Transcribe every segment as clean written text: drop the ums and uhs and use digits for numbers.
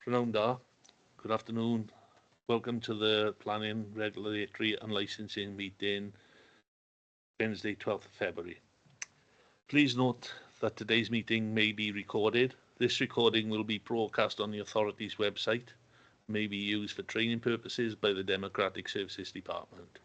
Pnawn da. Good afternoon. Welcome to the Planning, Regulatory and Licensing meeting, Wednesday, 12th of February. Please note that today's meeting may be recorded. This recording will be broadcast on the authority's website, may be used for training purposes by the Democratic Services Department.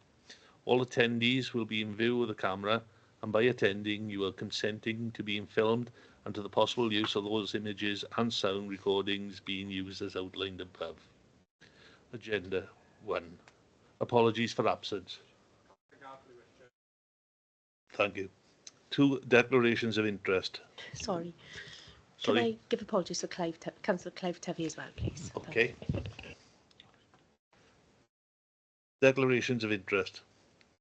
All attendees will be in view of the camera, and by attending, you are consenting to being filmed and to the possible use of those images and sound recordings being used as outlined above. Agenda 1. Apologies for absence. Thank you. 2. Declarations of interest. Sorry. Sorry? Can I give apologies for Councillor Clive Tuvey as well, please? Okay. Declarations of interest.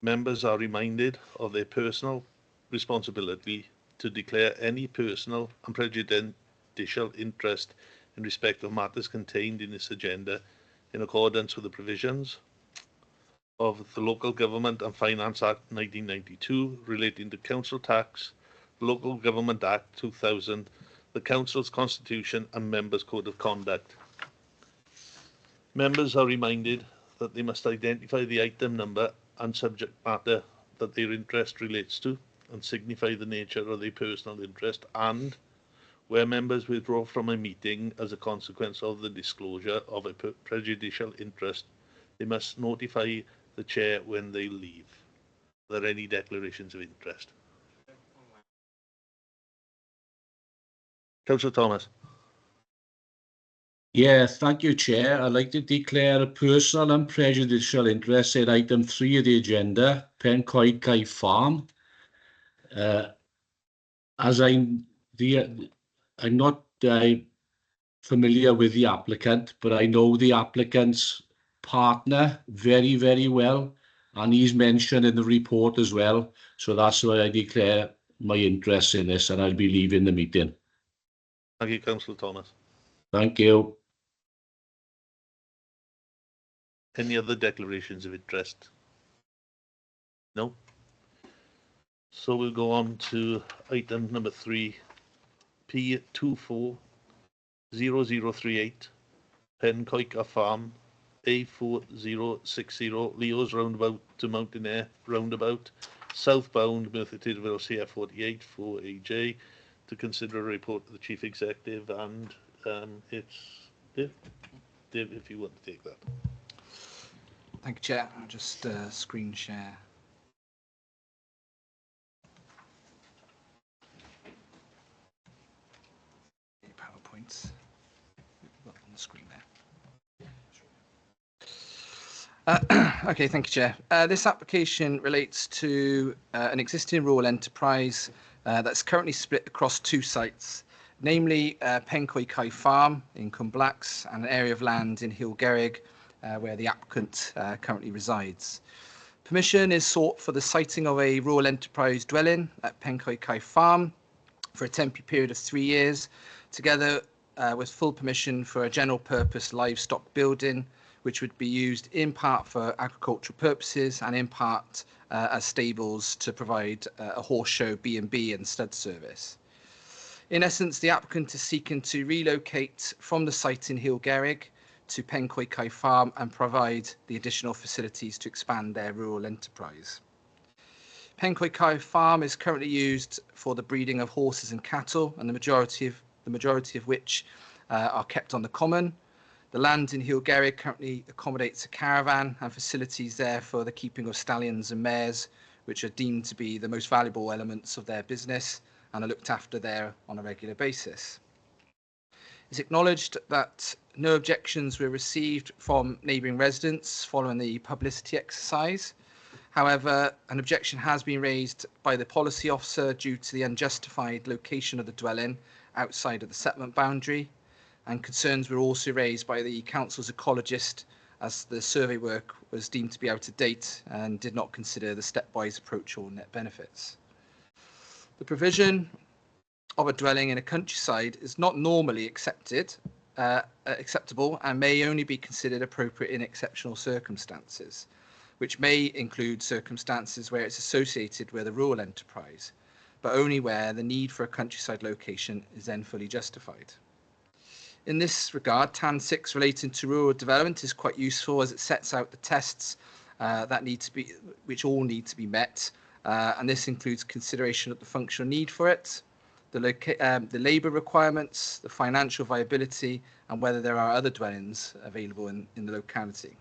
Members are reminded of their personal responsibility to declare any personal and prejudicial interest in respect of matters contained in this agenda in accordance with the provisions of the Local Government and Finance Act 1992 relating to council tax, Local Government Act 2000, the Council's Constitution and Members' Code of Conduct. Members are reminded that they must identify the item number and subject matter that their interest relates to and signify the nature of their personal interest, and where members withdraw from a meeting as a consequence of the disclosure of a prejudicial interest, they must notify the chair when they leave. Are there any declarations of interest? Councillor Thomas. Yes, thank you, Chair. I'd like to declare a personal and prejudicial interest in item 3 of the agenda, Pencoed Farm. As I'm not familiar with the applicant, but I know the applicant's partner very, very well, and he's mentioned in the report as well. So that's why I declare my interest in this, and I'll be leaving the meeting. Thank you, Councillor Thomas. Thank you. Any other declarations of interest? No? So we'll go on to item number 3, P240038, Pencoed Farm, A4060, Leo's Roundabout to Mountainair Roundabout, southbound Merthyr Tydfil CF48 4AJ, to consider a report to the Chief Executive, and it's Dave, if you want to take that. Thank you, Chair. I'll just screen share. PowerPoints on the screen there. Okay, thank you, Chair. This application relates to an existing rural enterprise that's currently split across 2 sites, namely Pencoed Farm in Cwmblax and an area of land in Hil Gerrig, where the applicant currently resides. Permission is sought for the siting of a rural enterprise dwelling at Pencoed Farm for a temporary period of 3 years, together with full permission for a general purpose livestock building, which would be used in part for agricultural purposes and in part as stables to provide a horse show, B&B and stud service. In essence, the applicant is seeking to relocate from the site in Hil Gerrig to Pencoed Farm and provide the additional facilities to expand their rural enterprise. Pencoed Farm is currently used for the breeding of horses and cattle, and the majority of which are kept on the common. The land in Hil Gerrig currently accommodates a caravan and facilities there for the keeping of stallions and mares, which are deemed to be the most valuable elements of their business and are looked after there on a regular basis. It's acknowledged that no objections were received from neighbouring residents following the publicity exercise. However, an objection has been raised by the policy officer due to the unjustified location of the dwelling outside of the settlement boundary, and concerns were also raised by the council's ecologist as the survey work was deemed to be out of date and did not consider the stepwise approach or net benefits. The provision of a dwelling in a countryside is not normally acceptable and may only be considered appropriate in exceptional circumstances, which may include circumstances where it's associated with a rural enterprise, but only where the need for a countryside location is then fully justified. In this regard, TAN 6 relating to rural development is quite useful as it sets out the tests which all need to be met, and this includes consideration of the functional need for it, the labour requirements, the financial viability, and whether there are other dwellings available in the locality.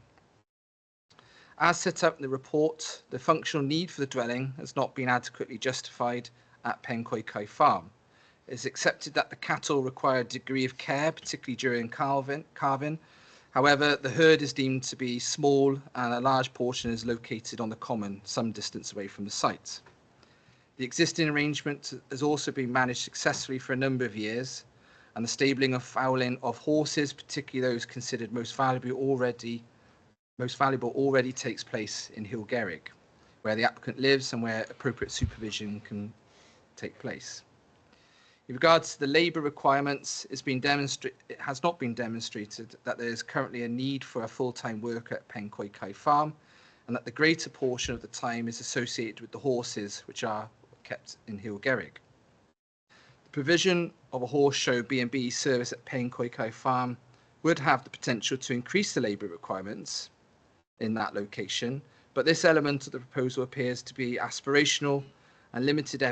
As set out in the report, the functional need for the dwelling has not been adequately justified at Pencoed Kai Farm. It is accepted that the cattle require a degree of care, particularly during calving. However, the herd is deemed to be small and a large portion is located on the common, some distance away from the site. The existing arrangement has also been managed successfully for a number of years, and the stabling of fowling of horses, particularly those considered most valuable, already takes place in Hilgerrig, where the applicant lives and where appropriate supervision can take place. In regards to the labour requirements, it has not been demonstrated that there is currently a need for a full-time worker at Pencoed Kai Farm, and that the greater portion of the time is associated with the horses which are kept in Hilgerrig. The provision of a horse show B&B service at Pencoed Kai Farm would have the potential to increase the labour requirements in that location, but this element of the proposal appears to be aspirational, and limited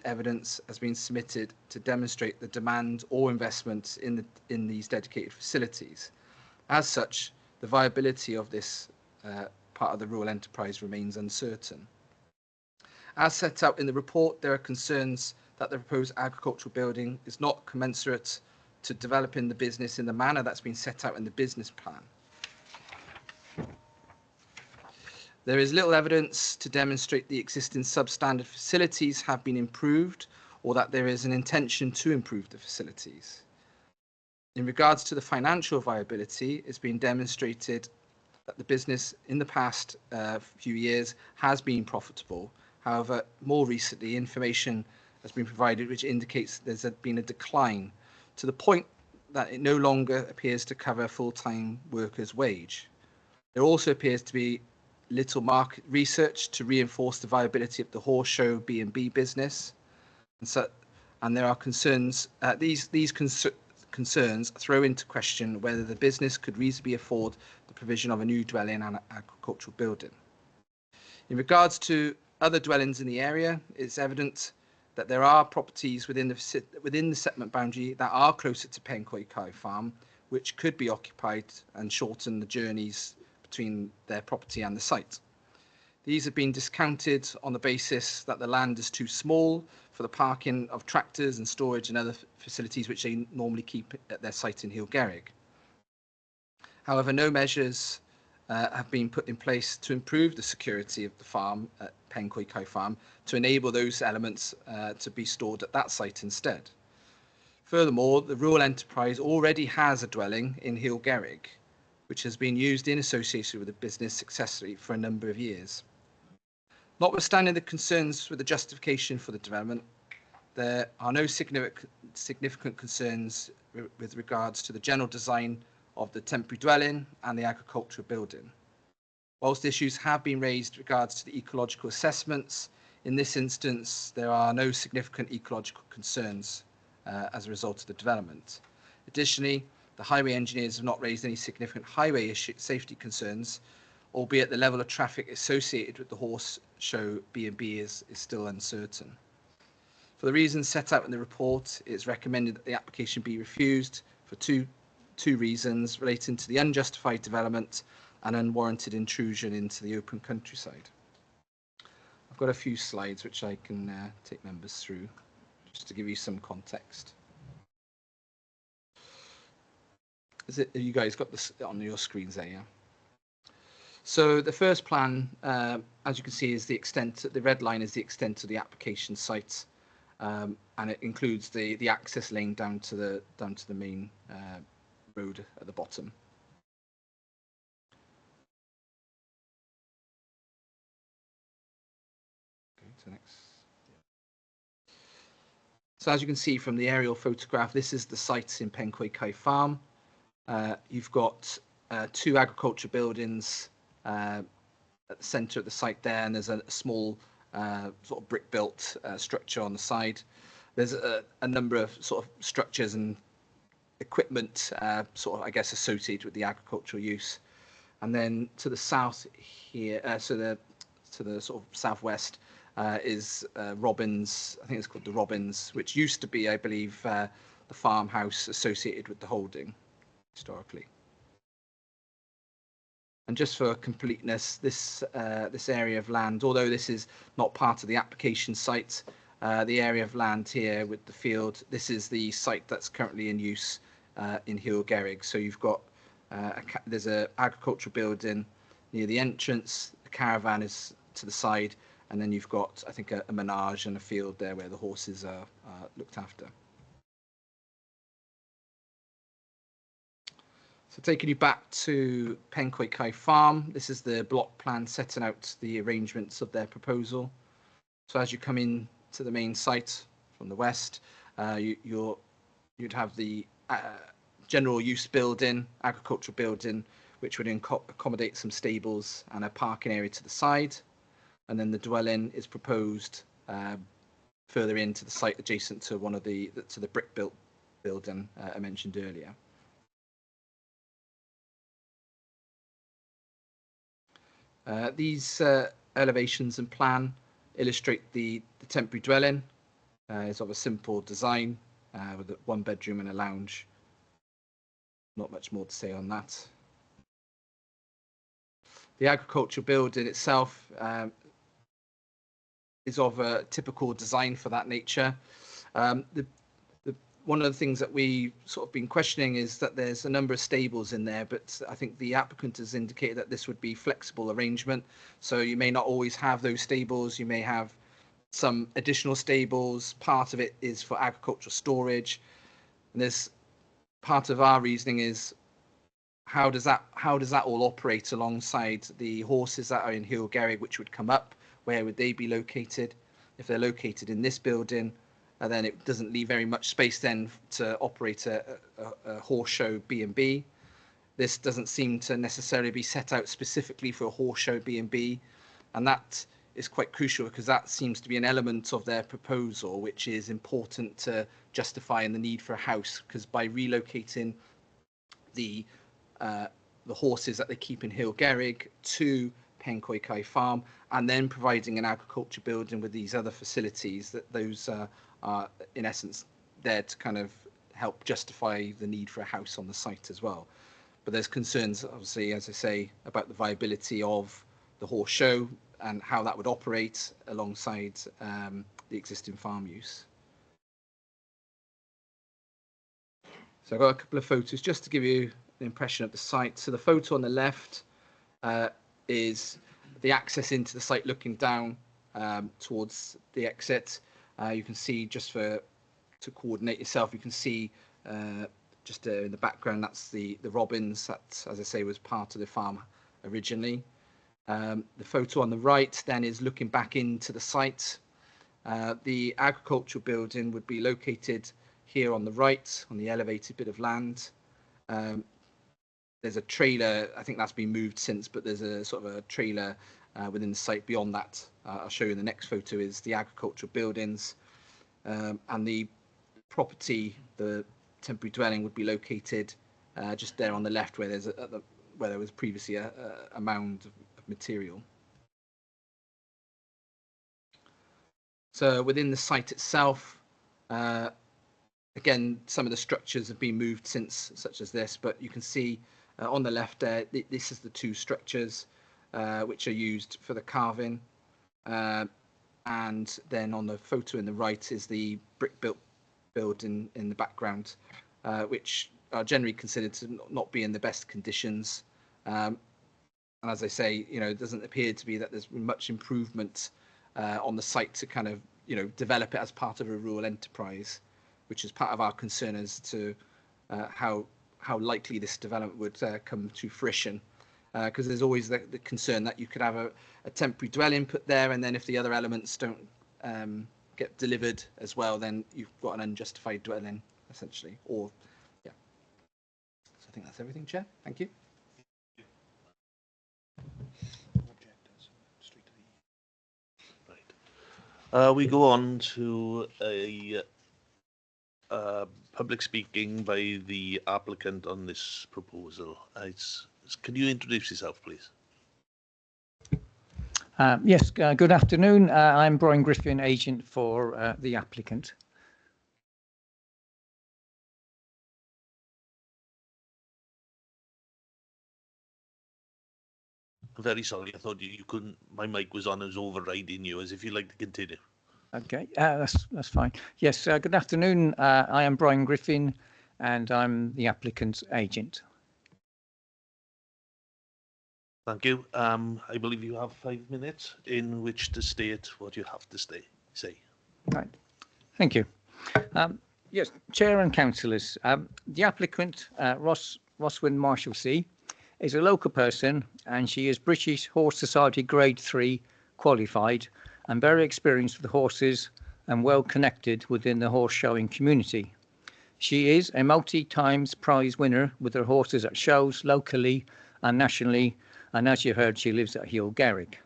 evidence has been submitted to demonstrate the demand or investment in these dedicated facilities. As such, the viability of this part of the rural enterprise remains uncertain. As set out in the report, there are concerns that the proposed agricultural building is not commensurate to developing the business in the manner that's been set out in the business plan. There is little evidence to demonstrate the existing substandard facilities have been improved or that there is an intention to improve the facilities. In regards to the financial viability, it's been demonstrated that the business in the past few years has been profitable. However, more recently, information has been provided which indicates there's been a decline to the point that it no longer appears to cover a full-time worker's wage. There also appears to be little market research to reinforce the viability of the horse show B&B business, and there are concerns. These concerns throw into question whether the business could reasonably afford the provision of a new dwelling and agricultural building. In regards to other dwellings in the area, it's evident that there are properties within the settlement boundary that are closer to Pencoed Kai Farm, which could be occupied and shorten the journeys between their property and the site. These have been discounted on the basis that the land is too small for the parking of tractors and storage and other facilities which they normally keep at their site in Hilgerrig. However, no measures have been put in place to improve the security of the farm at Pencoed Kai Farm to enable those elements to be stored at that site instead. Furthermore, the rural enterprise already has a dwelling in Hilgerrig, which has been used in association with the business successfully for a number of years. Notwithstanding the concerns with the justification for the development, there are no significant concerns with regards to the general design of the temporary dwelling and the agricultural building. Whilst issues have been raised with regards to the ecological assessments, in this instance, there are no significant ecological concerns as a result of the development. Additionally, the highway engineers have not raised any significant highway safety concerns, albeit the level of traffic associated with the horse show B&B is still uncertain. For the reasons set out in the report, it is recommended that the application be refused for two reasons relating to the unjustified development and unwarranted intrusion into the open countryside. I've got a few slides which I can take members through just to give you some context. Have you guys got this on your screens there? Yeah. So the first plan, as you can see, is the extent. The red line is the extent of the application site, and it includes the access lane down to the main road at the bottom. Okay, to the next. So as you can see from the aerial photograph, this is the site in Pencoed Kai Farm. You've got two agriculture buildings at the centre of the site there, and there's a small sort of brick-built structure on the side. There's a number of sort of structures and equipment, sort of, I guess, associated with the agricultural use. And then to the south here, to the sort of southwest, is Robbins. I think it's called the Robbins, which used to be, I believe, the farmhouse associated with the holding historically. And just for completeness, this area of land, although this is not part of the application site, the area of land here with the field, this is the site that's currently in use in Hwyl Gerrig. So you've got there's a agricultural building near the entrance, the caravan is to the side, and then you've got, I think, a menage and a field there where the horses are looked after. So taking you back to Pencoed Kai Farm, this is the block plan setting out the arrangements of their proposal. So as you come in to the main site from the west, you'd have the general use building, agricultural building, which would accommodate some stables and a parking area to the side. And then the dwelling is proposed further into the site adjacent to one of the brick built building I mentioned earlier. These elevations and plan illustrate the temporary dwelling. It's of a simple design with a 1 bedroom and a lounge. Not much more to say on that. The agricultural building itself is of a typical design for that nature. One of the things that we sort of been questioning is that there's a number of stables in there, but I think the applicant has indicated that this would be flexible arrangement. So you may not always have those stables. You may have some additional stables. Part of it is for agricultural storage. And there's part of our reasoning is how does that all operate alongside the horses that are in Hwyl Gerrig, which would come up? Where would they be located? If they're located in this building, then it doesn't leave very much space then to operate a horse show B&B. This doesn't seem to necessarily be set out specifically for a horse show B&B, and that is quite crucial because that seems to be an element of their proposal which is important to justifying the need for a house, because by relocating the horses that they keep in Hwyl Gerrig to Pencoed Kai Farm and then providing an agriculture building with these other facilities, that those are in essence there to kind of help justify the need for a house on the site as well. But there's concerns, obviously, as I say, about the viability of the horse show and how that would operate alongside the existing farm use. So I've got a couple of photos just to give you an impression of the site. So the photo on the left is the access into the site looking down towards the exit. You can see, just to coordinate yourself, you can see just in the background, that's the Robbins that, as I say, was part of the farm originally. The photo on the right then is looking back into the site. The agricultural building would be located here on the right, on the elevated bit of land. There's a trailer, I think that's been moved since, but there's a sort of a trailer within the site beyond that. I'll show you in the next photo is the agricultural buildings, and the property, the temporary dwelling, would be located just there on the left where there's where there was previously a mound of material. So within the site itself, again, some of the structures have been moved since, such as this, but you can see on the left there, this is the two structures which are used for the carving. And then on the photo in the right is the brick-built building in the background, which are generally considered to not be in the best conditions. And as I say, it doesn't appear to be that there's much improvement on the site to kind of, develop it as part of a rural enterprise, which is part of our concern as to how likely this development would come to fruition. Because there's always the concern that you could have a temporary dwelling put there, and then if the other elements don't get delivered as well, then you've got an unjustified dwelling, essentially. Or, yeah. So I think that's everything, Chair. Thank you. Right. We go on to a public speaking by the applicant on this proposal. Can you introduce yourself, please? Yes, good afternoon. I'm Brian Griffin, agent for the applicant. I'm very sorry. I thought you couldn't. My mic was on. I was overriding you. As if you'd like to continue. Okay, that's fine. Yes, good afternoon. I am Brian Griffin, and I'm the applicant's agent. Thank you. I believe you have 5 minutes in which to state what you have to say. Right. Thank you. Yes, Chair and Councillors. The applicant, Roswyn Marshalsea, is a local person, and she is British Horse Society Grade 3 qualified and very experienced with horses and well connected within the horse showing community. She is a multi-times prize winner with her horses at shows locally and nationally, and as you heard, she lives at Heel Garrick.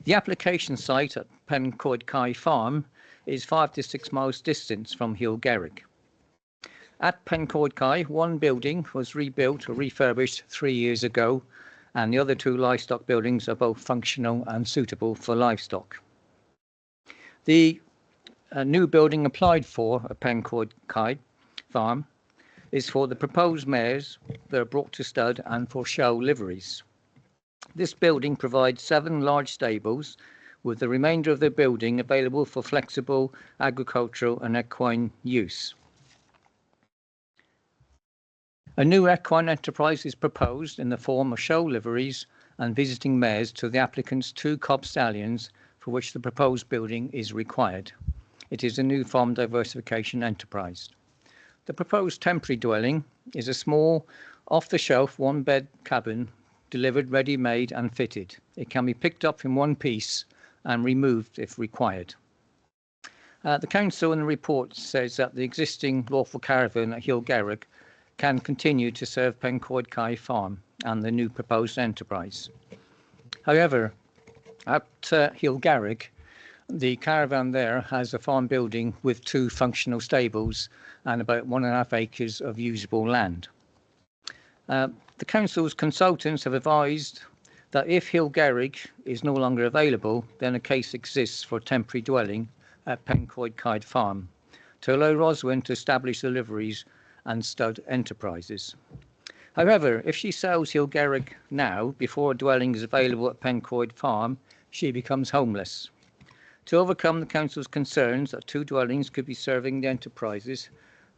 The application site at Pencoed Kai Farm is 5 to 6 miles distance from Heel Garrick. At Pencoed Kai, one building was rebuilt or refurbished 3 years ago, and the other 2 livestock buildings are both functional and suitable for livestock. The new building applied for at Pencoed Kai Farm is for the proposed mares that are brought to stud and for show liveries. This building provides 7 large stables, with the remainder of the building available for flexible agricultural and equine use. A new equine enterprise is proposed in the form of show liveries and visiting mares to the applicant's 2 cob stallions, for which the proposed building is required. It is a new farm diversification enterprise. The proposed temporary dwelling is a small, off-the-shelf, 1-bed cabin delivered ready-made and fitted. It can be picked up in one piece and removed if required. The council in the report says that the existing lawful caravan at Heel Garrick can continue to serve Pencoed Kai Farm and the new proposed enterprise. However, at Heel Garrick, the caravan there has a farm building with 2 functional stables and about 1.5 acres of usable land. The council's consultants have advised that if Heel Garrick is no longer available, then a case exists for temporary dwelling at Pencoed Kai Farm to allow Roswyn to establish the liveries and stud enterprises. However, if she sells Heel Garrick now, before a dwelling is available at Pencoed Farm, she becomes homeless. To overcome the council's concerns that 2 dwellings could be serving the enterprises,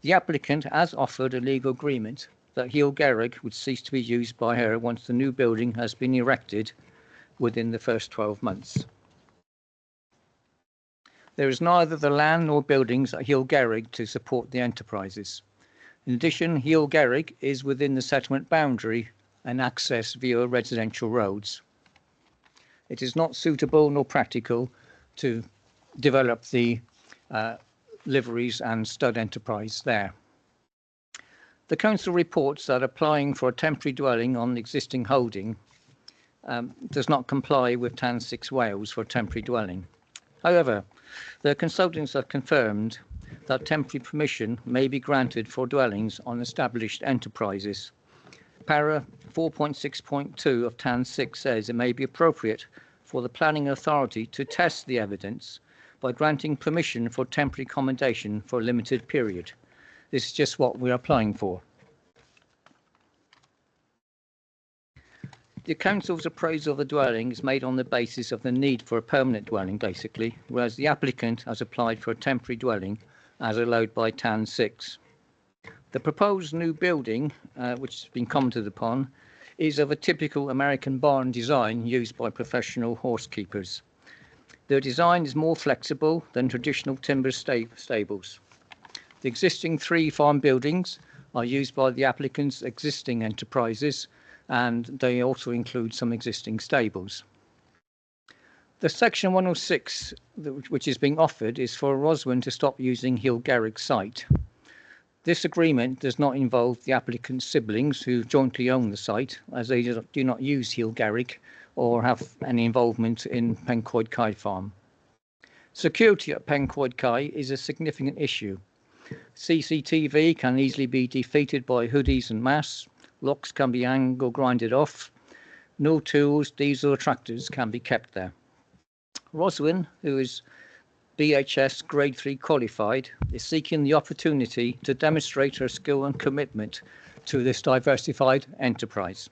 the applicant has offered a legal agreement that Heel Garrick would cease to be used by her once the new building has been erected within the first 12 months. There is neither the land nor buildings at Heel Garrick to support the enterprises. In addition, Heel Garrick is within the settlement boundary and access via residential roads. It is not suitable nor practical to develop the liveries and stud enterprise there. The council reports that applying for a temporary dwelling on the existing holding does not comply with TAN 6 Wales for a temporary dwelling. However, the consultants have confirmed that temporary permission may be granted for dwellings on established enterprises. Para 4.6.2 of TAN 6 says it may be appropriate for the planning authority to test the evidence by granting permission for temporary accommodation for a limited period. This is just what we're applying for. The council's appraisal of the dwelling is made on the basis of the need for a permanent dwelling, basically, whereas the applicant has applied for a temporary dwelling as allowed by TAN 6. The proposed new building, which has been commented upon, is of a typical American barn design used by professional horse keepers. The design is more flexible than traditional timber stables. The existing 3 farm buildings are used by the applicant's existing enterprises, and they also include some existing stables. The Section 106, which is being offered, is for Roswyn to stop using Heel Garrick site. This agreement does not involve the applicant's siblings who jointly own the site, as they do not use Heel Garrick or have any involvement in Pencoed Kai Farm. Security at Pencoed Kai is a significant issue. CCTV can easily be defeated by hoodies and masks. Locks can be angle grinded off. No tools, diesel or tractors can be kept there. Roswyn, who is BHS Grade 3 qualified, is seeking the opportunity to demonstrate her skill and commitment to this diversified enterprise.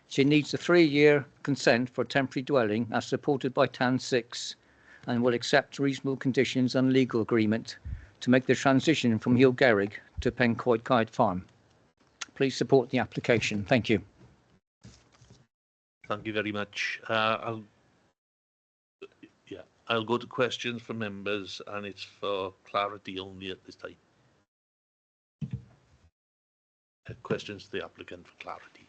She needs a 3-year consent for temporary dwelling as supported by TAN 6 and will accept reasonable conditions and legal agreement to make the transition from Hill Gerrig to Pencoed Kite Farm. Please support the application. Thank you. Thank you very much. I'll go to questions from members, and it's for clarity only at this time. Questions to the applicant for clarity.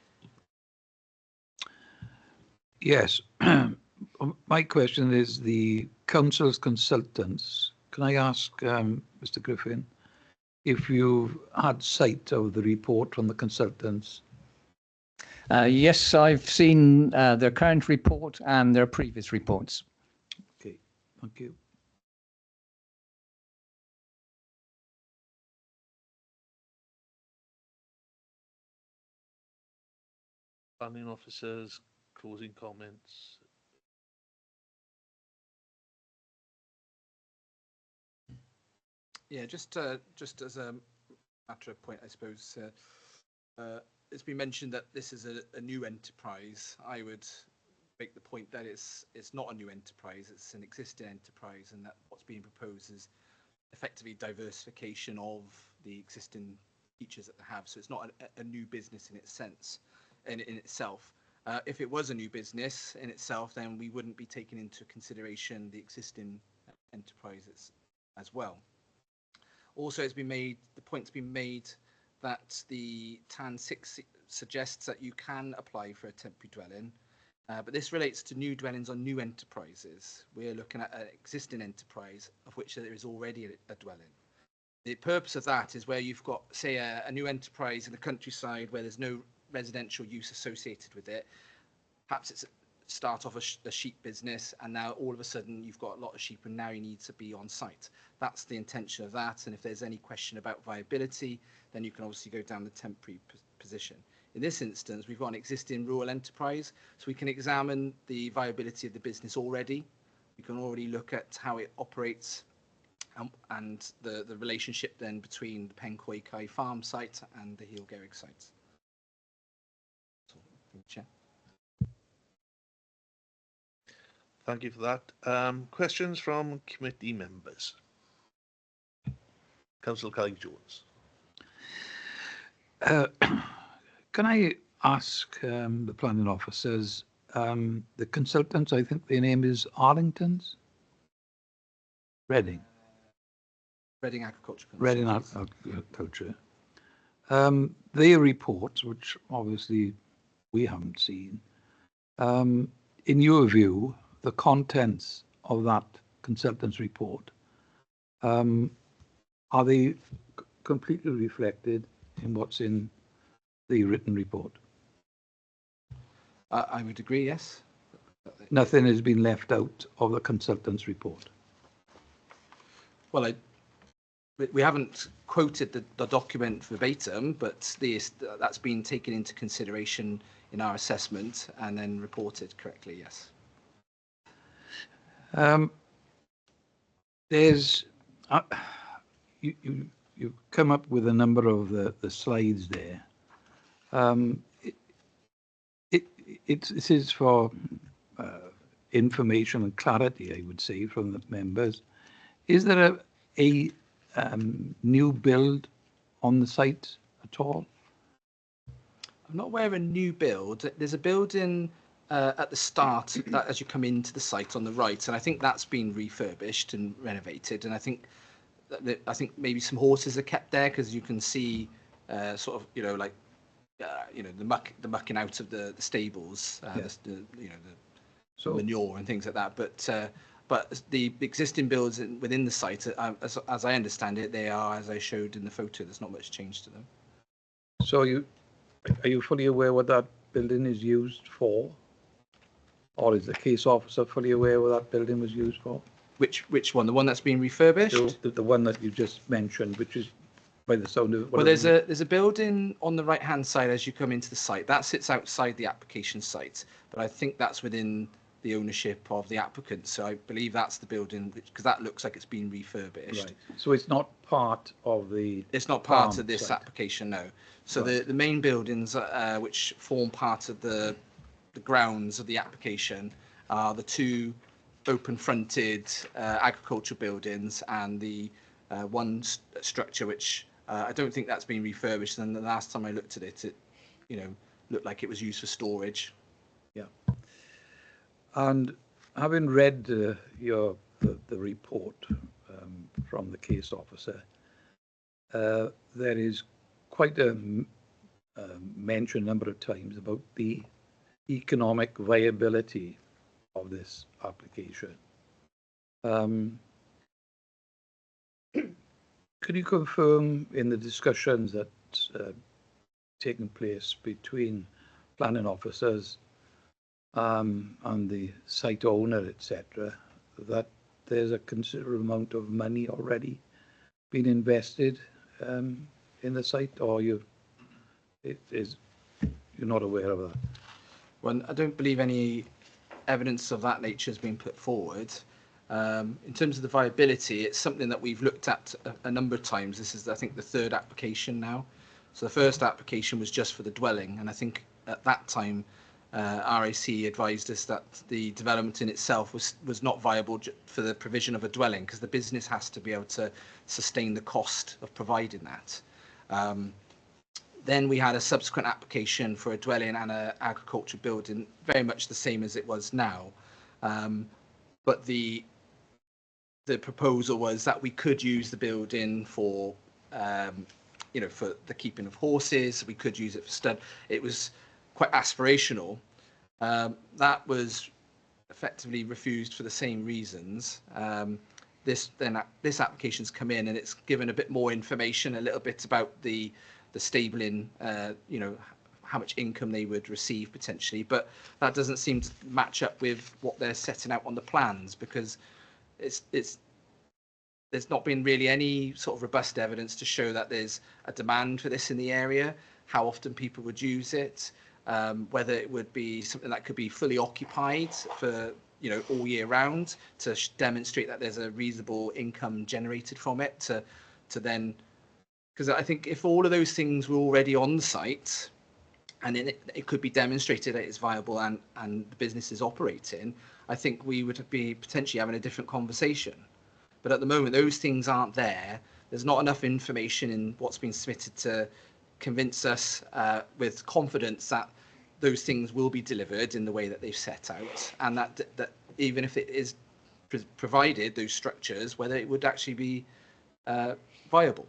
Yes. My question is the council's consultants. Can I ask Mr. Griffin if you've had sight of the report from the consultants? Yes, I've seen their current report and their previous reports. Okay, thank you. Planning officers, closing comments. Yeah, just as a matter of point, I suppose, it's been mentioned that this is a new enterprise. I would make the point that it's not a new enterprise, it's an existing enterprise, and that what's being proposed is effectively diversification of the existing features that they have. So it's not a new business in its sense, in itself. If it was a new business in itself, then we wouldn't be taking into consideration the existing enterprises as well. Also, the point's been made that the TAN 6 suggests that you can apply for a temporary dwelling, but this relates to new dwellings on new enterprises. We're looking at an existing enterprise of which there is already a dwelling. The purpose of that is where you've got, say, a new enterprise in the countryside where there's no residential use associated with it. Perhaps it's start off a sheep business, and now all of a sudden you've got a lot of sheep and now you need to be on site. That's the intention of that, and if there's any question about viability, then you can obviously go down the temporary position. In this instance, we've got an existing rural enterprise, so we can examine the viability of the business already. We can already look at how it operates and the relationship then between the Pencoed Kite Farm site and the Hill Gerrig site. Chair. Thank you for that. Questions from committee members. Councillor Carrick-Jones. Can I ask the planning officers, the consultants, I think their name is Arlington's? Reading. Reading Agriculture. Reading Agriculture. Their reports, which obviously we haven't seen, in your view, the contents of that consultant's report, are they completely reflected in what's in the written report? I would agree, yes. Nothing has been left out of the consultant's report? Well, we haven't quoted the document verbatim, but that's been taken into consideration in our assessment and then reported correctly, yes. There's you've come up with a number of the slides there. This is for information and clarity, I would say, from the members. Is there a new build on the site at all? I'm not aware of a new build. There's a building at the start as you come into the site on the right, and I think that's been refurbished and renovated. And I think maybe some horses are kept there because you can see sort of the mucking out of the stables, the manure and things like that. But the existing builds within the site, as I understand it, they are as I showed in the photo. There's not much change to them. So are you fully aware what that building is used for? Or is the case officer fully aware what that building was used for? Which one? The one that's been refurbished? The one that you just mentioned, which is by the sound of it. Well, there's a building on the right-hand side as you come into the site. That sits outside the application site, but I think that's within the ownership of the applicant. So I believe that's the building, because that looks like it's been refurbished. Right. So it's not part of the. It's not part farm of this site. application, no. So Right. the main buildings which form part of the grounds of the application are the two open-fronted agricultural buildings and the one structure which I don't think that's been refurbished. And the last time I looked at it, it looked like it was used for storage. Yeah. And having read the report from the case officer, there is quite a mention a number of times about the economic viability of this application. Could you confirm in the discussions that taken place between planning officers and the site owner, etc., that there's a considerable amount of money already been invested in the site, or you're not aware of that? Well, I don't believe any evidence of that nature has been put forward. In terms of the viability, it's something that we've looked at a number of times. This is, I think, the third application now. So the first application was just for the dwelling, and I think at that time RAC advised us that the development in itself was not viable for the provision of a dwelling, because the business has to be able to sustain the cost of providing that. Then we had a subsequent application for a dwelling and an agricultural building, very much the same as it was now. But the proposal was that we could use the building for, for the keeping of horses. We could use it for stud. It was quite aspirational. That was effectively refused for the same reasons. This application's come in and it's given a bit more information, a little bit about the stabling, how much income they would receive potentially, but that doesn't seem to match up with what they're setting out on the plans, because there's not been really any sort of robust evidence to show that there's a demand for this in the area, how often people would use it, whether it would be something that could be fully occupied for all year round, to demonstrate that there's a reasonable income generated from it, to then, because I think if all of those things were already on the site and it could be demonstrated that it's viable and the business is operating, I think we would be potentially having a different conversation. But at the moment, those things aren't there. There's not enough information in what's been submitted to convince us with confidence that those things will be delivered in the way that they've set out, and that even if it is provided, those structures, whether it would actually be viable.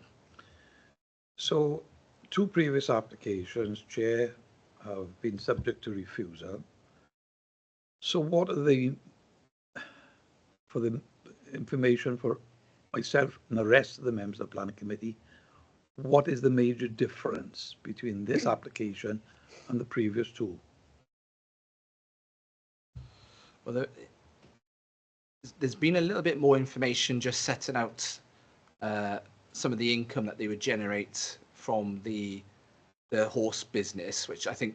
So, two previous applications, Chair, have been subject to refusal. So what are for the information for myself and the rest of the members of the Planning Committee, what is the major difference between this application and the previous two? Well, there's been a little bit more information just setting out some of the income that they would generate from the horse business, which I think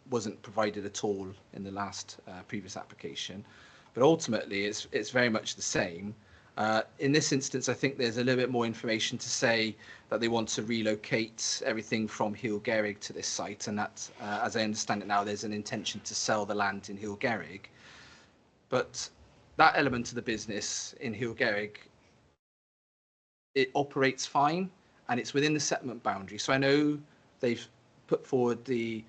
wasn't provided at all in the last previous application. But ultimately, it's very much the same. In this instance, I think there's a little bit more information to say that they want to relocate everything from Hil Gerrig to this site, and that, as I understand it now, there's an intention to sell the land in Hil Gerrig. But that element of the business in Hil Gerrig, it operates fine, and it's within the settlement boundary. So I know they've put forward the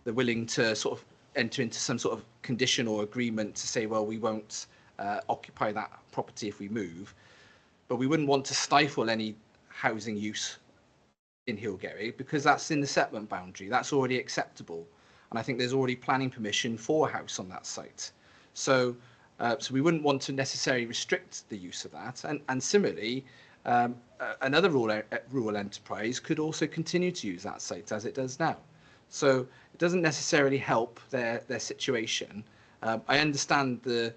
willing to sort of enter into some sort of condition or agreement to say, well, we won't occupy that property if we move, but we wouldn't want to stifle any housing use in Hil Gerrig, because that's in the settlement boundary. That's already acceptable, and I think there's already planning permission for a house on that site. So we wouldn't want to necessarily restrict the use of that. And similarly, another rural enterprise could also continue to use that site as it does now. So it doesn't necessarily help their situation. I understand the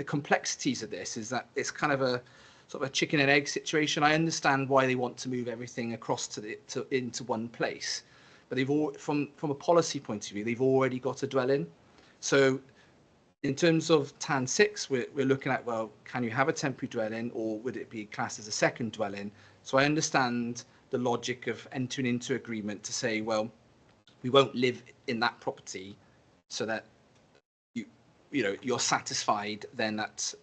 complexities of this, is that it's kind of sort of a chicken and egg situation. I understand why they want to move everything across into one place, but they've all, from a policy point of view, they've already got a dwelling. So in terms of TAN 6, we're looking at, well, can you have a temporary dwelling, or would it be classed as a second dwelling? So I understand the logic of entering into agreement to say, well, we won't live in that property, so that you're satisfied then that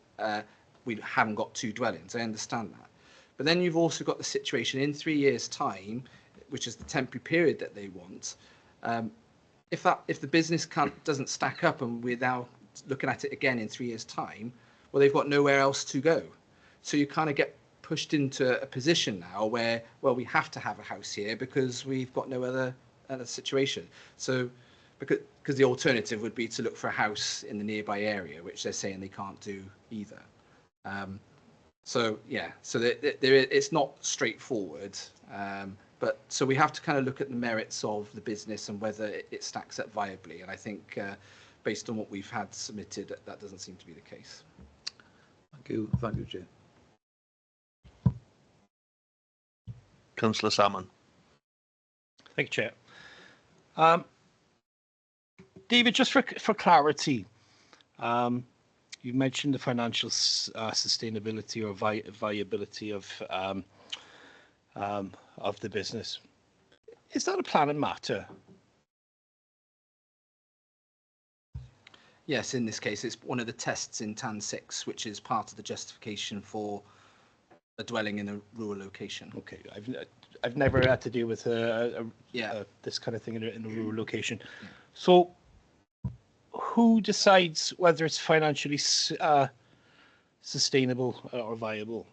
we haven't got two dwellings. I understand that. But then you've also got the situation in 3 years' time, which is the temporary period that they want. If the business doesn't stack up, and we're now looking at it again in 3 years' time, well, they've got nowhere else to go. So you kind of get pushed into a position now where, well, we have to have a house here because we've got no other situation. So because the alternative would be to look for a house in the nearby area, which they're saying they can't do either. So it's not straightforward. But so we have to kind of look at the merits of the business and whether it stacks up viably. And I think based on what we've had submitted, that doesn't seem to be the case. Thank you, Chair. Councillor Salmon. Thank you, Chair. David, just for clarity, you mentioned the financial sustainability or viability of the business. Is that a planning matter? Yes, in this case, it's one of the tests in TAN 6, which is part of the justification for a dwelling in a rural location. Okay, I've never had to deal with this kind of thing in a rural location. Yeah. So, who decides whether it's financially sustainable or viable?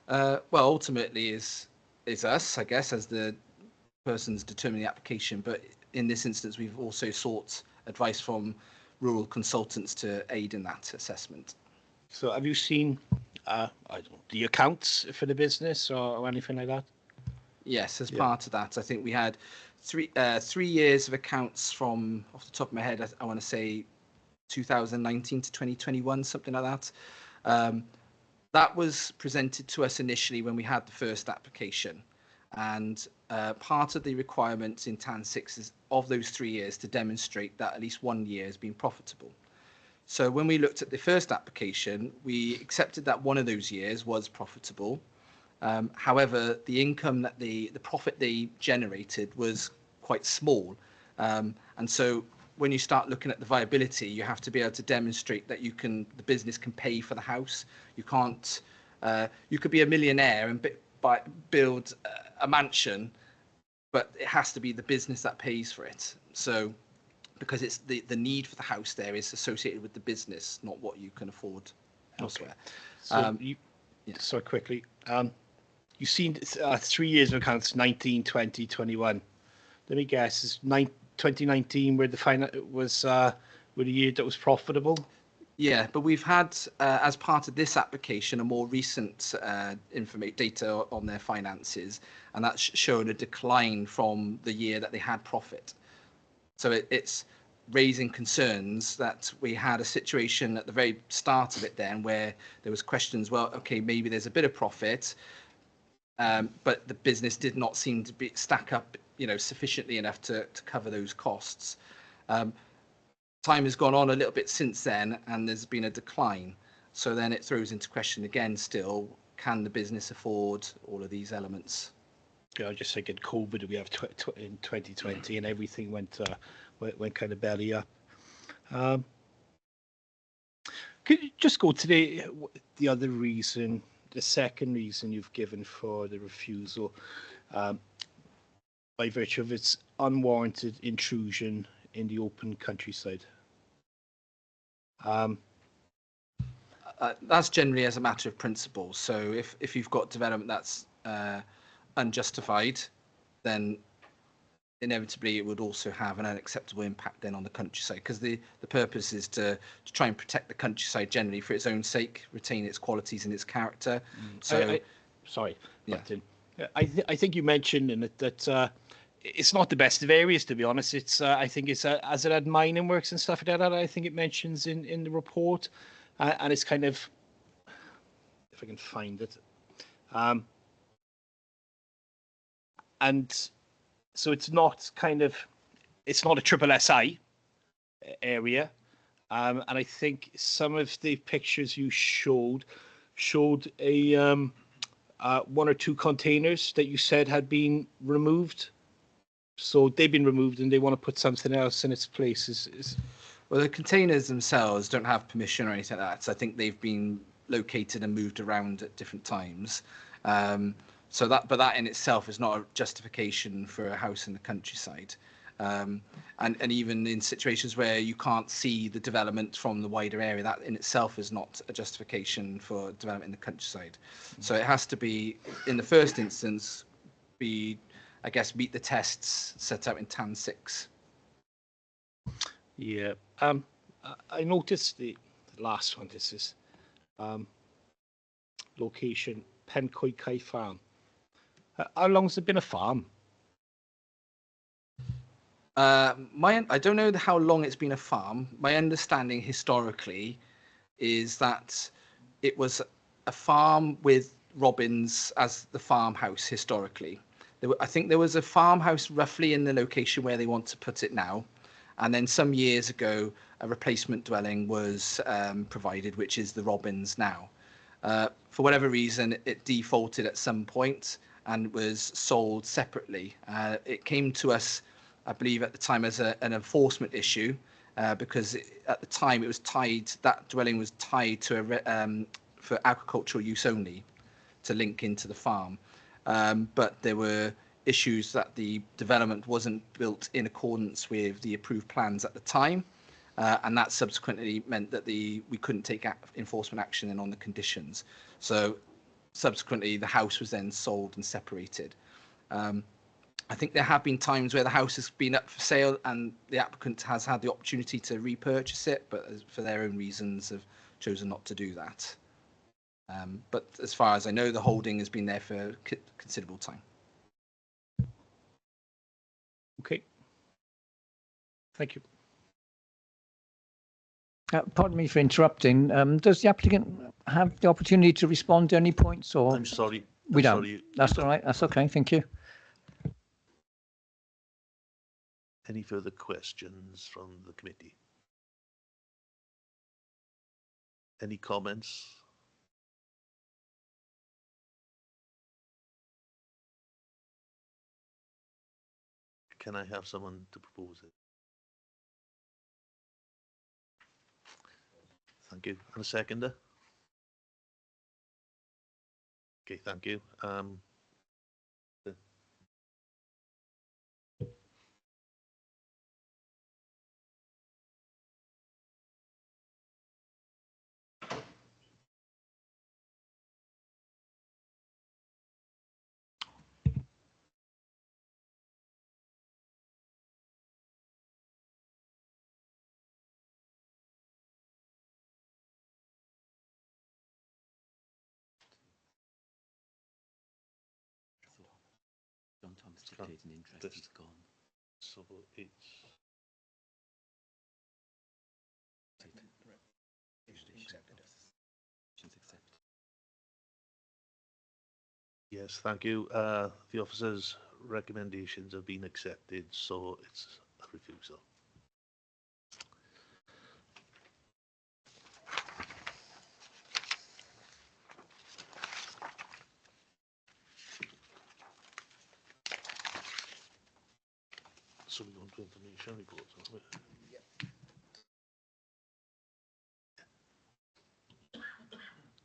Well, ultimately is us, I guess, as the persons determining the application. But in this instance, we've also sought advice from rural consultants to aid in that assessment. So, have you seen the accounts for the business or anything like that? Yes, as part of that, I think we had 3 years of accounts from, off the top of my head, I want to say 2019 to 2021, something like that. That was presented to us initially when we had the first application. And part of the requirements in TAN 6 is of those 3 years to demonstrate that at least 1 year has been profitable. So when we looked at the first application, we accepted that one of those years was profitable. However, the income that the profit they generated was quite small. And so when you start looking at the viability, you have to be able to demonstrate that the business can pay for the house. You can't, you could be a millionaire and build a mansion, but it has to be the business that pays for it. So, because it's the need for the house there is associated with the business, not what you can afford elsewhere. Okay. So, so quickly, you've seen 3 years of accounts, 19, 20, 21. Let me guess, is 2019 where the was the year that was profitable? Yeah, but we've had, as part of this application, a more recent data on their finances, and that's shown a decline from the year that they had profit. So it's raising concerns that we had a situation at the very start of it then where there was questions, well, okay, maybe there's a bit of profit, but the business did not seem to stack up, sufficiently enough to cover those costs. Time has gone on a little bit since then, and there's been a decline. So then it throws into question again still, can the business afford all of these elements? Yeah, I just think in COVID we have in 2020 and everything went kind of belly up. Could you just go to the other reason, the second reason you've given for the refusal, by virtue of its unwarranted intrusion in the open countryside? That's generally as a matter of principle. So if you've got development that's unjustified, then inevitably it would also have an unacceptable impact then on the countryside, because the purpose is to try and protect the countryside generally for its own sake, retain its qualities and its character. So, sorry, yeah. Martin. I think you mentioned in it that it's not the best of areas, to be honest. It's I think it's as it had mining works and stuff like that. I think it mentions in the report, and it's kind of if I can find it. And so it's not a triple SI area. And I think some of the pictures you showed a one or two containers that you said had been removed. So they've been removed and they want to put something else in its place. Well, the containers themselves don't have permission or anything like that. So I think they've been located and moved around at different times. But that in itself is not a justification for a house in the countryside. And even in situations where you can't see the development from the wider area, that in itself is not a justification for development in the countryside. So it has to be, in the first instance, meet the tests set out in TAN 6. Yeah. I noticed the last one. This is location Pencoed Kai Farm. How long has it been a farm? I don't know how long it's been a farm. My understanding historically is that it was a farm with robins as the farmhouse historically. I think there was a farmhouse roughly in the location where they want to put it now. And then some years ago, a replacement dwelling was provided, which is the robins now. For whatever reason, it defaulted at some point and was sold separately. It came to us, I believe, at the time as an enforcement issue, because at the time it was tied, that dwelling was tied to for agricultural use only, to link into the farm. But there were issues that the development wasn't built in accordance with the approved plans at the time, and that subsequently meant that we couldn't take enforcement action on the conditions. So subsequently, the house was then sold and separated. I think there have been times where the house has been up for sale and the applicant has had the opportunity to repurchase it, but for their own reasons have chosen not to do that. But as far as I know, the holding has been there for considerable time. Okay. Thank you. Pardon me for interrupting. Does the applicant have the opportunity to respond to any points, or I'm sorry. we don't? Sorry. That's all right. That's okay. Thank you. Any further questions from the committee? Any comments? Can I have someone to propose it? Thank you. And a seconder? Okay, thank you. John Thomas dictates an interest, he's gone. So it's yes, thank you. The officer's recommendations have been accepted, so it's a refusal. So we go on to information reports, aren't we?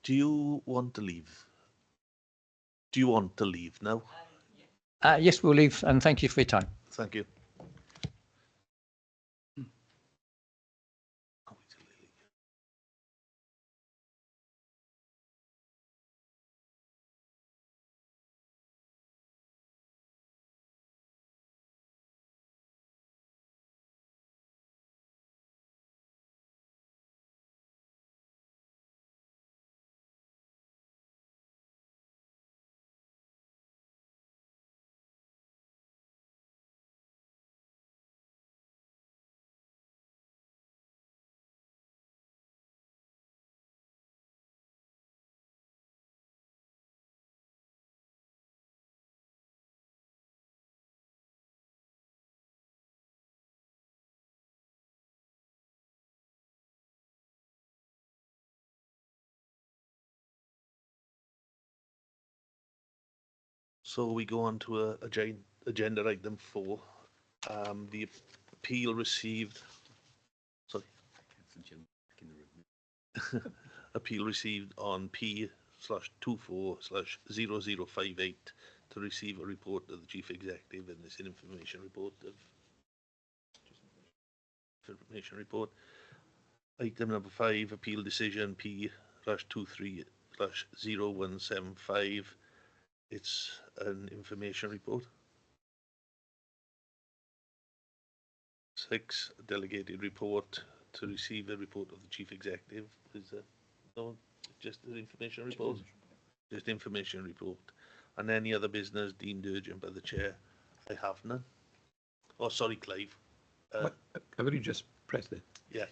Do you want to leave? Do you want to leave now? Yes, we'll leave, and thank you for your time. Thank you. So we go on to agenda item 4. The appeal received, sorry, appeal received on P/24/0058 to receive a report of the chief executive and this information report Item number 5, appeal decision P/23/0175. It's an information report. 6, a delegated report to receive a report of the chief executive. Is that no? Just an information report? Just information report. And any other business deemed urgent by the chair? I have none. Oh, sorry, Clive. I've already just pressed it. Yeah.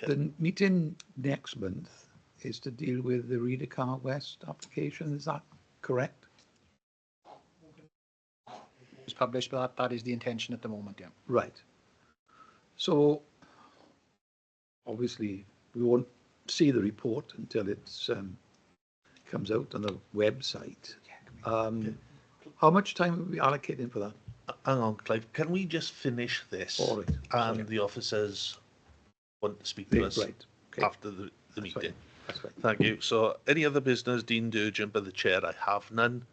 The meeting next month is to deal with the Reader Car West application. Is that correct? It's published, but that is the intention at the moment, yeah. Right. So obviously we won't see the report until it comes out on the website. How much time are we allocating for that? Hang on, Clive. Can we just finish this? All right. And the officers want to speak to us Right. Okay. after the That's meeting. fine. That's fine. Thank you. So any other business deemed urgent by the chair? I have none.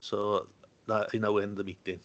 So I now end the meeting.